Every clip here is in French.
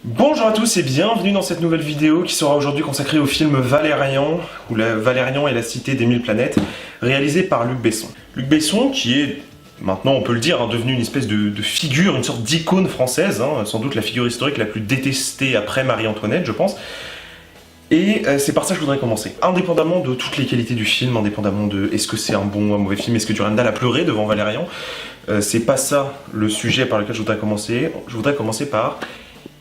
Bonjour à tous et bienvenue dans cette nouvelle vidéo qui sera aujourd'hui consacrée au film Valérian, ou Valérian et la cité des mille planètes, réalisé par Luc Besson. Luc Besson qui est, maintenant on peut le dire, devenu une espèce de figure, une sorte d'icône française, sans doute la figure historique la plus détestée après Marie-Antoinette je pense. Et c'est par ça que je voudrais commencer. Indépendamment de toutes les qualités du film, indépendamment de est-ce que c'est un bon ou un mauvais film, est-ce que Durandal a pleuré devant Valérian, c'est pas ça le sujet par lequel je voudrais commencer. Je voudrais commencer par...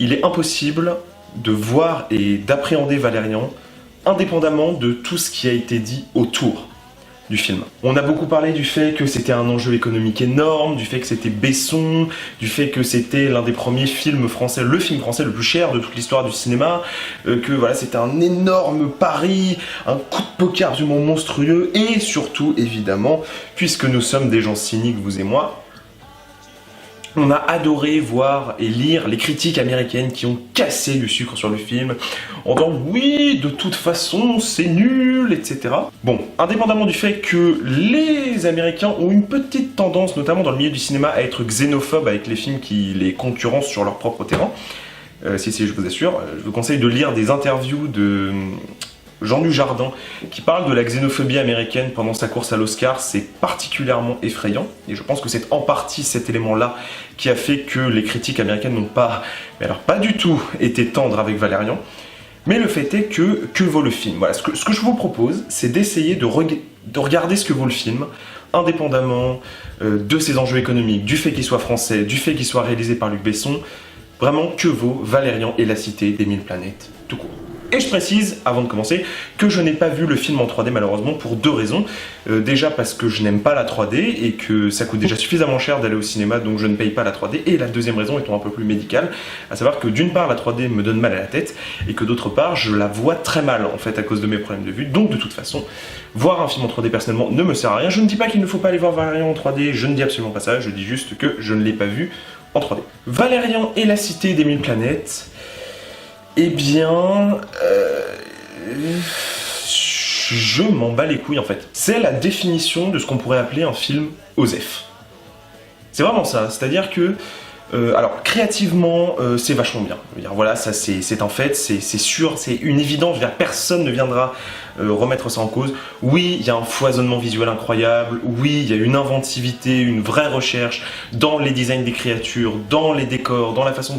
Il est impossible de voir et d'appréhender Valérian indépendamment de tout ce qui a été dit autour du film. On a beaucoup parlé du fait que c'était un enjeu économique énorme, du fait que c'était Besson, du fait que c'était l'un des premiers films français, le film français le plus cher de toute l'histoire du cinéma, que voilà, c'était un énorme pari, un coup de poker absolument monstrueux, et surtout, évidemment, puisque nous sommes des gens cyniques, vous et moi, on a adoré voir et lire les critiques américaines qui ont cassé du sucre sur le film, en disant oui, de toute façon, c'est nul, etc. Bon, indépendamment du fait que les Américains ont une petite tendance, notamment dans le milieu du cinéma, à être xénophobes avec les films qui les concurrencent sur leur propre terrain, si, je vous assure, je vous conseille de lire des interviews de Jean Dujardin, qui parle de la xénophobie américaine pendant sa course à l'Oscar. C'est particulièrement effrayant, et je pense que c'est en partie cet élément-là qui a fait que les critiques américaines n'ont pas, mais alors pas du tout, été tendres avec Valérian. Mais le fait est que vaut le film. Voilà, ce que je vous propose, c'est d'essayer de regarder ce que vaut le film, indépendamment de ses enjeux économiques, du fait qu'il soit français, du fait qu'il soit réalisé par Luc Besson. Vraiment, que vaut Valérian et la cité des mille planètes, tout court. Et je précise, avant de commencer, que je n'ai pas vu le film en 3D malheureusement pour deux raisons. Déjà parce que je n'aime pas la 3D et que ça coûte déjà suffisamment cher d'aller au cinéma, donc je ne paye pas la 3D. Et la deuxième raison étant un peu plus médicale, à savoir que d'une part la 3D me donne mal à la tête et que d'autre part je la vois très mal en fait à cause de mes problèmes de vue. Donc de toute façon, voir un film en 3D personnellement ne me sert à rien. Je ne dis pas qu'il ne faut pas aller voir Valérian en 3D, je ne dis absolument pas ça, je dis juste que je ne l'ai pas vu en 3D. Valérian et la cité des mille planètes... Eh bien... je m'en bats les couilles en fait. C'est la définition de ce qu'on pourrait appeler un film OSEF. C'est vraiment ça, c'est-à-dire que... alors créativement, c'est vachement bien. Je veux dire, voilà, ça c'est un fait, c'est sûr, c'est une évidence. Je veux dire, personne ne viendra remettre ça en cause. Oui, il y a un foisonnement visuel incroyable. Oui, il y a une inventivité, une vraie recherche dans les designs des créatures, dans les décors, dans la façon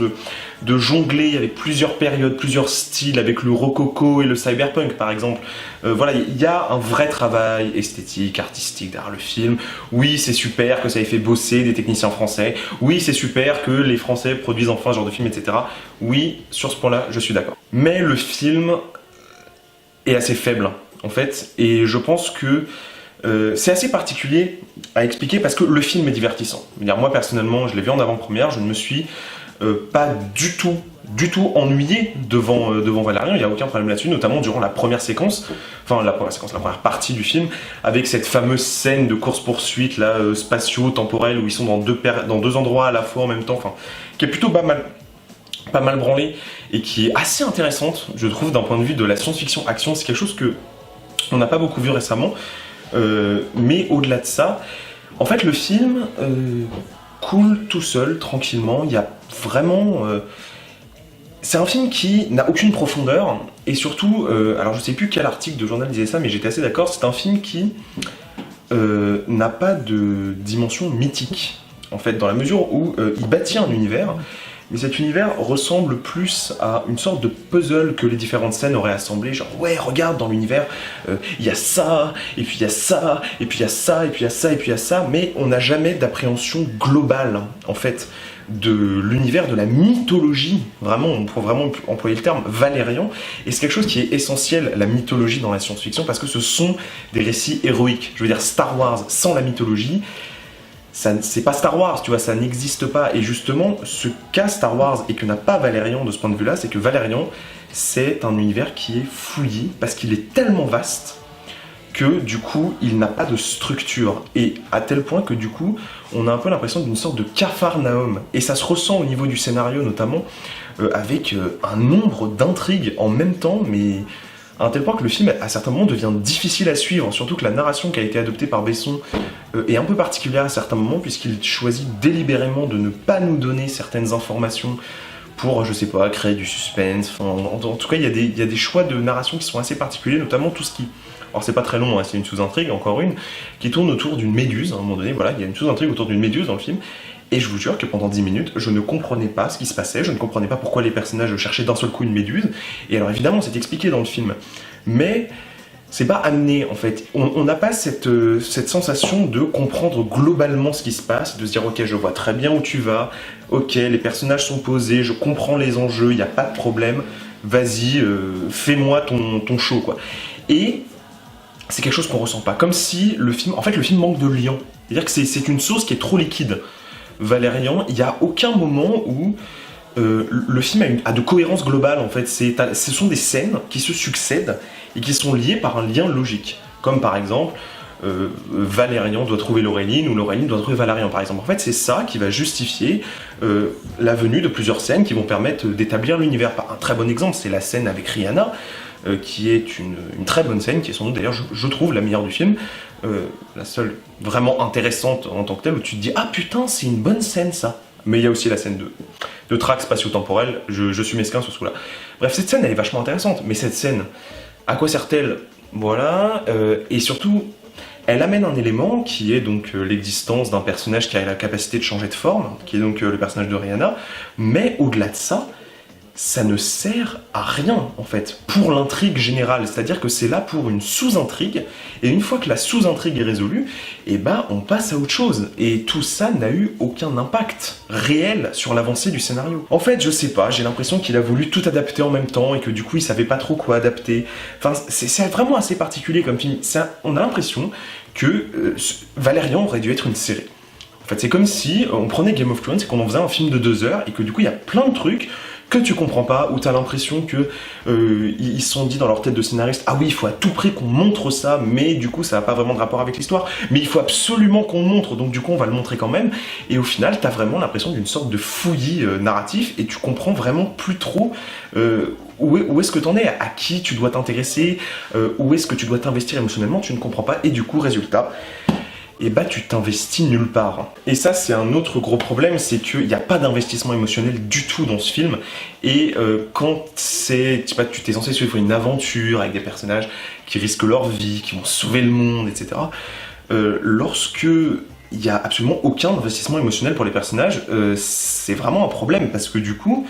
de jongler avec plusieurs périodes, plusieurs styles, avec le rococo et le cyberpunk par exemple. Voilà, il y a un vrai travail esthétique, artistique derrière le film. Oui, c'est super que ça ait fait bosser des techniciens français. Oui, c'est super que les Français produisent enfin ce genre de film, etc. Oui, sur ce point-là, je suis d'accord. Mais le film est assez faible, en fait, et je pense que c'est assez particulier à expliquer parce que le film est divertissant. Moi, personnellement, je l'ai vu en avant-première, je ne me suis pas du tout ennuyé devant Valérian, il n'y a aucun problème là-dessus, notamment durant la première séquence, enfin la première partie du film, avec cette fameuse scène de course-poursuite là, spatio-temporelle, où ils sont dans deux endroits à la fois en même temps, enfin, qui est plutôt pas mal branlée, et qui est assez intéressante, je trouve, d'un point de vue de la science-fiction action. C'est quelque chose que on n'a pas beaucoup vu récemment, mais au-delà de ça, en fait le film coule tout seul, tranquillement. Il y a vraiment... c'est un film qui n'a aucune profondeur, et surtout, alors je sais plus quel article de journal disait ça, mais j'étais assez d'accord, c'est un film qui n'a pas de dimension mythique, en fait, dans la mesure où il bâtit un univers, mais cet univers ressemble plus à une sorte de puzzle que les différentes scènes auraient assemblé, genre ouais, regarde, dans l'univers, il y a ça, et puis il y a ça, et puis il y a ça, et puis il y a ça, et puis il y a ça, mais on n'a jamais d'appréhension globale, en fait, de l'univers, de la mythologie, vraiment, on peut vraiment employer le terme Valérian, et c'est quelque chose qui est essentiel, la mythologie dans la science-fiction, parce que ce sont des récits héroïques. Je veux dire, Star Wars sans la mythologie, c'est pas Star Wars, tu vois, ça n'existe pas. Et justement, ce qu'a Star Wars et que n'a pas Valérian de ce point de vue-là, c'est que Valérian, c'est un univers qui est fouillis, parce qu'il est tellement vaste que du coup, il n'a pas de structure. Et à tel point que du coup, on a un peu l'impression d'une sorte de Capharnaüm. Et ça se ressent au niveau du scénario, notamment, avec un nombre d'intrigues en même temps, mais... à un tel point que le film, à certains moments, devient difficile à suivre, surtout que la narration qui a été adoptée par Besson est un peu particulière à certains moments, puisqu'il choisit délibérément de ne pas nous donner certaines informations pour, je sais pas, créer du suspense. Enfin, en tout cas, il y a des choix de narration qui sont assez particuliers, notamment tout ce qui... Alors c'est pas très long, hein, c'est une sous-intrigue, encore une, qui tourne autour d'une méduse, à un moment donné, voilà, il y a une sous-intrigue autour d'une méduse dans le film, et je vous jure que pendant 10 minutes, je ne comprenais pas ce qui se passait, je ne comprenais pas pourquoi les personnages cherchaient d'un seul coup une méduse, et alors évidemment c'est expliqué dans le film, mais c'est pas amené en fait, on n'a pas cette sensation de comprendre globalement ce qui se passe, de se dire ok je vois très bien où tu vas, ok les personnages sont posés, je comprends les enjeux, il n'y a pas de problème, vas-y, fais-moi ton show quoi. Et c'est quelque chose qu'on ressent pas, comme si le film manque de liant, c'est-à-dire que c'est une sauce qui est trop liquide. Valérian, il n'y a aucun moment où le film a de cohérence globale en fait, ce sont des scènes qui se succèdent et qui sont liées par un lien logique, comme par exemple Valérian doit trouver Laureline ou Laureline doit trouver Valérian par exemple. En fait c'est ça qui va justifier la venue de plusieurs scènes qui vont permettre d'établir l'univers. Un très bon exemple c'est la scène avec Rihanna, qui est une très bonne scène, qui est sans doute d'ailleurs je trouve la meilleure du film, la seule vraiment intéressante en tant que telle, où tu te dis ah putain c'est une bonne scène ça. Mais il y a aussi la scène de traque spatio-temporelle, je suis mesquin sur ce coup-là. Bref, cette scène elle est vachement intéressante, mais cette scène, à quoi sert-elle? Voilà, et surtout, elle amène un élément qui est donc l'existence d'un personnage qui a la capacité de changer de forme, qui est donc le personnage de Rihanna, mais au-delà de ça, ça ne sert à rien en fait pour l'intrigue générale, c'est-à-dire que c'est là pour une sous-intrigue, et une fois que la sous-intrigue est résolue, et ben on passe à autre chose, et tout ça n'a eu aucun impact réel sur l'avancée du scénario. En fait je sais pas, j'ai l'impression qu'il a voulu tout adapter en même temps, et que du coup il savait pas trop quoi adapter, enfin c'est vraiment assez particulier comme film, on a l'impression que Valérian aurait dû être une série. En fait c'est comme si on prenait Game of Thrones et qu'on en faisait un film de 2 heures, et que du coup il y a plein de trucs que tu comprends pas, où t'as l'impression que ils se sont dit dans leur tête de scénariste ah oui il faut à tout prix qu'on montre ça, mais du coup ça n'a pas vraiment de rapport avec l'histoire, mais il faut absolument qu'on montre, donc du coup on va le montrer quand même, et au final t'as vraiment l'impression d'une sorte de fouillis narratif, et tu comprends vraiment plus trop où est-ce que t'en es, à qui tu dois t'intéresser, où est-ce que tu dois t'investir émotionnellement, tu ne comprends pas, et du coup résultat, et bah tu t'investis nulle part. Et ça c'est un autre gros problème, c'est qu'il n'y a pas d'investissement émotionnel du tout dans ce film, et quand tu t'es censé suivre une aventure avec des personnages qui risquent leur vie, qui vont sauver le monde, etc., lorsque il n'y a absolument aucun investissement émotionnel pour les personnages, c'est vraiment un problème, parce que du coup,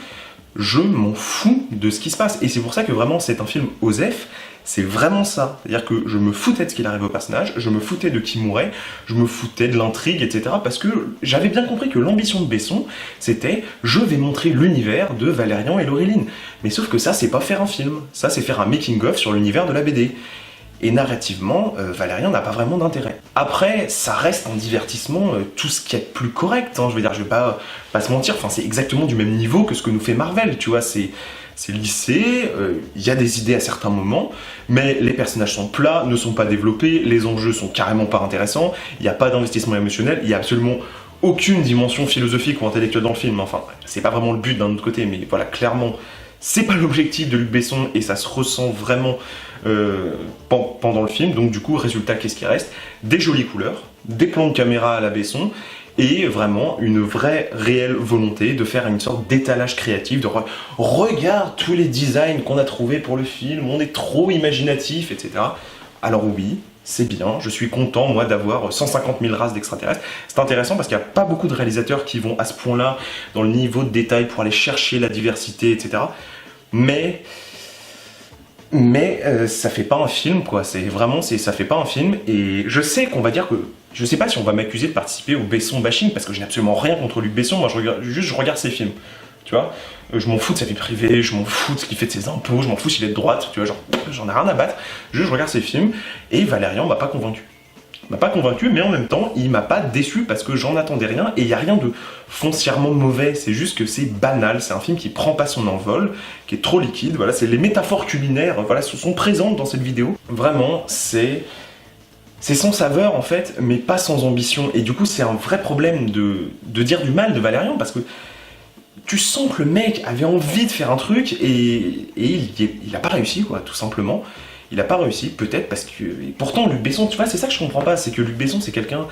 je m'en fous de ce qui se passe. Et c'est pour ça que vraiment c'est un film OSEF, c'est vraiment ça. C'est-à-dire que je me foutais de ce qu'il arrivait au personnage, je me foutais de qui mourait, je me foutais de l'intrigue, etc. Parce que j'avais bien compris que l'ambition de Besson, c'était je vais montrer l'univers de Valérian et Laureline. Mais sauf que ça, c'est pas faire un film. Ça, c'est faire un making-of sur l'univers de la BD. Et narrativement, Valérian n'a pas vraiment d'intérêt. Après, ça reste un divertissement, tout ce qui est plus correct, hein, je veux dire, je vais pas se mentir, enfin, c'est exactement du même niveau que ce que nous fait Marvel, tu vois, c'est lissé, il y a des idées à certains moments, mais les personnages sont plats, ne sont pas développés, les enjeux sont carrément pas intéressants, il n'y a pas d'investissement émotionnel, il y a absolument aucune dimension philosophique ou intellectuelle dans le film, enfin, c'est pas vraiment le but d'un autre côté, mais voilà, clairement, c'est pas l'objectif de Luc Besson, et ça se ressent vraiment pendant le film, donc du coup, résultat, qu'est-ce qui reste? Des jolies couleurs, des plans de caméra à la Besson, et vraiment une vraie, réelle volonté de faire une sorte d'étalage créatif, de regarde tous les designs qu'on a trouvés pour le film, on est trop imaginatif, etc. Alors oui, c'est bien, je suis content, moi, d'avoir 150 000 races d'extraterrestres. C'est intéressant parce qu'il n'y a pas beaucoup de réalisateurs qui vont à ce point-là, dans le niveau de détail, pour aller chercher la diversité, etc. Mais ça fait pas un film, quoi. Ça fait pas un film, et je sais qu'on va dire que... Je sais pas si on va m'accuser de participer au Besson bashing, parce que je n'ai absolument rien contre Luc Besson, moi je regarde ses films, tu vois. Je m'en fous de sa vie privée, je m'en fous de ce qu'il fait de ses impôts, je m'en fous s'il est de droite, tu vois, genre, j'en ai rien à battre, je regarde ses films, et Valérian m'a pas convaincu. Mais en même temps, il m'a pas déçu parce que j'en attendais rien, et il y a rien de foncièrement mauvais, c'est juste que c'est banal, c'est un film qui prend pas son envol, qui est trop liquide, voilà, c'est les métaphores culinaires, voilà, sont présentes dans cette vidéo. Vraiment, c'est sans saveur en fait, mais pas sans ambition, et du coup c'est un vrai problème de dire du mal de Valérian, parce que tu sens que le mec avait envie de faire un truc, et il a pas réussi, quoi, tout simplement. Il a pas réussi, peut-être parce que... Et pourtant, Luc Besson, tu vois, c'est ça que je comprends pas, c'est que Luc Besson, c'est quelqu'un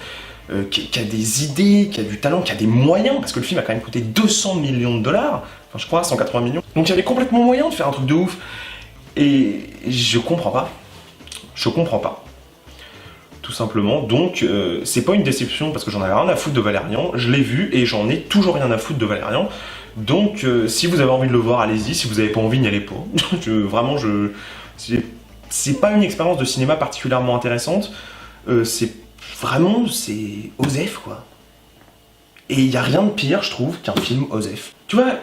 qui a des idées, qui a du talent, qui a des moyens, parce que le film a quand même coûté 200 millions de dollars, enfin je crois 180 millions. Donc il y avait complètement moyen de faire un truc de ouf. Et je comprends pas. Je comprends pas. Tout simplement. Donc c'est pas une déception parce que j'en avais rien à foutre de Valérian. Je l'ai vu et j'en ai toujours rien à foutre de Valérian. Donc si vous avez envie de le voir, allez-y. Si vous avez pas envie, n'y allez pas. Vraiment, c'est pas une expérience de cinéma particulièrement intéressante. C'est Osef, quoi. Et il y a rien de pire, je trouve, qu'un film Osef. Tu vois,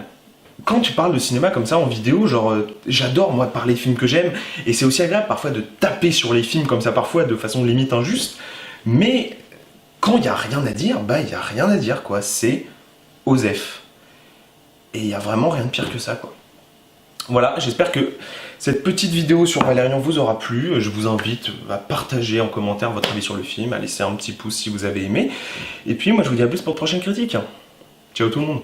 quand tu parles de cinéma comme ça en vidéo, genre, j'adore moi parler de films que j'aime, et c'est aussi agréable parfois de taper sur les films comme ça, parfois de façon limite injuste, mais quand il y a rien à dire, bah il y a rien à dire, quoi. C'est Osef. Et il y a vraiment rien de pire que ça, quoi. Voilà, j'espère que cette petite vidéo sur Valérian vous aura plu. Je vous invite à partager en commentaire votre avis sur le film, à laisser un petit pouce si vous avez aimé. Et puis moi je vous dis à plus pour de prochaines critiques. Ciao tout le monde.